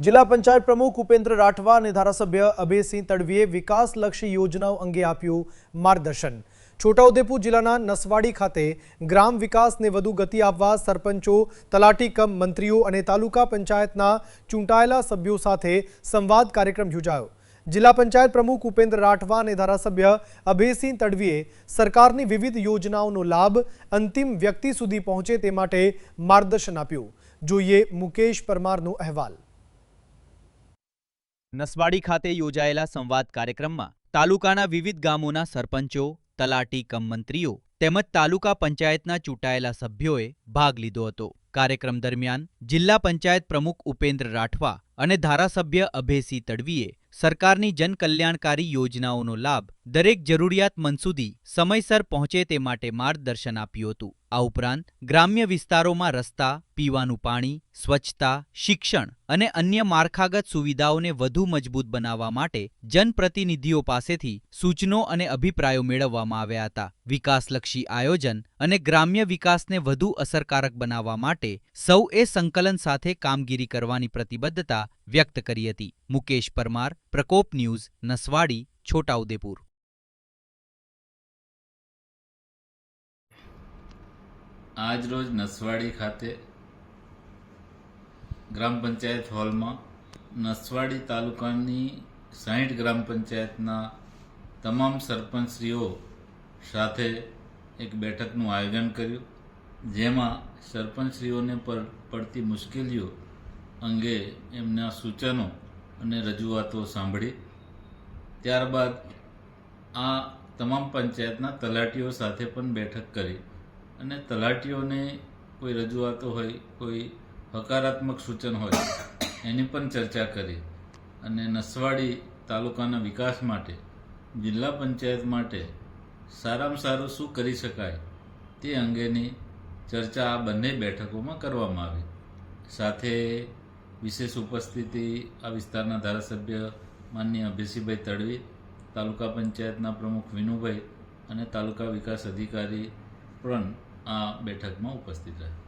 જિલ્લા પંચાયત પ્રમુખ ઉપેન્દ્ર રાઠવા અને ધારાસભ્ય અભયસિંહ તડવીએ વિકાસલક્ષી યોજનાઓ અંગે આપ્યું માર્ગદર્શન। છોટાઉદેપુર જિલ્લાના નસવાડી ખાતે ગ્રામ વિકાસને વધુ ગતિ આપવા સરપંચો, તલાટી કમ મંત્રીઓ અને તાલુકા પંચાયતના ચૂંટાયેલા સભ્યો સાથે સંવાદ કાર્યક્રમ યોજાયો। જિલ્લા પંચાયત પ્રમુખ ઉપેન્દ્ર રાઠવા અને ધારાસભ્ય અભયસિંહ તડવીએ સરકારની વિવિધ યોજનાઓનો લાભ અંતિમ વ્યક્તિ સુધી પહોંચે તે માટે માર્ગદર્શન આપ્યું। જોઈએ મુકેશ પરમારનો અહેવાલ। નસવાડી ખાતે યોજાયેલા સંવાદ કાર્યક્રમમાં તાલુકાના વિવિધ ગામોના સરપંચો, તલાટી કમ મંત્રીઓ તેમજ તાલુકા પંચાયતના ચૂંટાયેલા સભ્યોએ ભાગ લીધો હતો। કાર્યક્રમ દરમિયાન જિલ્લા પંચાયત પ્રમુખ ઉપેન્દ્ર રાઠવા અને ધારાસભ્ય અભયસિંહ તડવીએ સરકારની જનકલ્યાણકારી યોજનાઓનો લાભ દરેક જરૂરિયાતમંદ સુધી સમયસર પહોંચે તે માટે માર્ગદર્શન આપ્યું હતું। આ ઉપરાંત ગ્રામ્ય વિસ્તારોમાં રસ્તા, પીવાનું પાણી, સ્વચ્છતા, શિક્ષણ અને અન્ય માળખાગત સુવિધાઓને વધુ મજબૂત બનાવવા માટે જનપ્રતિનિધિઓ પાસેથી સૂચનો અને અભિપ્રાયો મેળવવામાં આવ્યા હતા। વિકાસલક્ષી આયોજન અને ગ્રામ્ય વિકાસને વધુ અસરકારક બનાવવા માટે સૌએ સંકલન સાથે કામગીરી કરવાની પ્રતિબદ્ધતા વ્યક્ત કરી હતી। મુકેશ પરમાર, પ્રકોપ ન્યૂઝ, નસવાડી, છોટાઉદેપુર। આજ રોજ નસવાડી ખાતે ગ્રામ પંચાયત હોલમાં નસવાડી તાલુકાની 60 ગ્રામ પંચાયતના તમામ સરપંચશ્રીઓ સાથે એક બેઠકનું આયોજન કર્યું, જેમાં સરપંચશ્રીઓને પડતી મુશ્કેલીઓ અંગે એમના સૂચનો અને રજૂઆતો સાંભળી। ત્યારબાદ આ તમામ પંચાયતના તલાટીઓ સાથે પણ બેઠક કરી અને તલાટીઓને કોઈ રજૂઆતો હોય, કોઈ હકારાત્મક સૂચન હોય એની પણ ચર્ચા કરી અને નસવાડી તાલુકાના વિકાસ માટે, જિલ્લા પંચાયત માટે સારામાં સારું શું કરી શકાય તે અંગેની ચર્ચા આ બંને બેઠકોમાં કરવામાં આવી। સાથે વિશેષ ઉપસ્થિતિ આ વિસ્તારના ધારાસભ્ય માનનીય અભયસિંહભાઈ તડવી, તાલુકા પંચાયતના પ્રમુખ વિનુભાઈ અને તાલુકા વિકાસ અધિકારી પણ આ બેઠકમાં ઉપસ્થિત રહ્યા।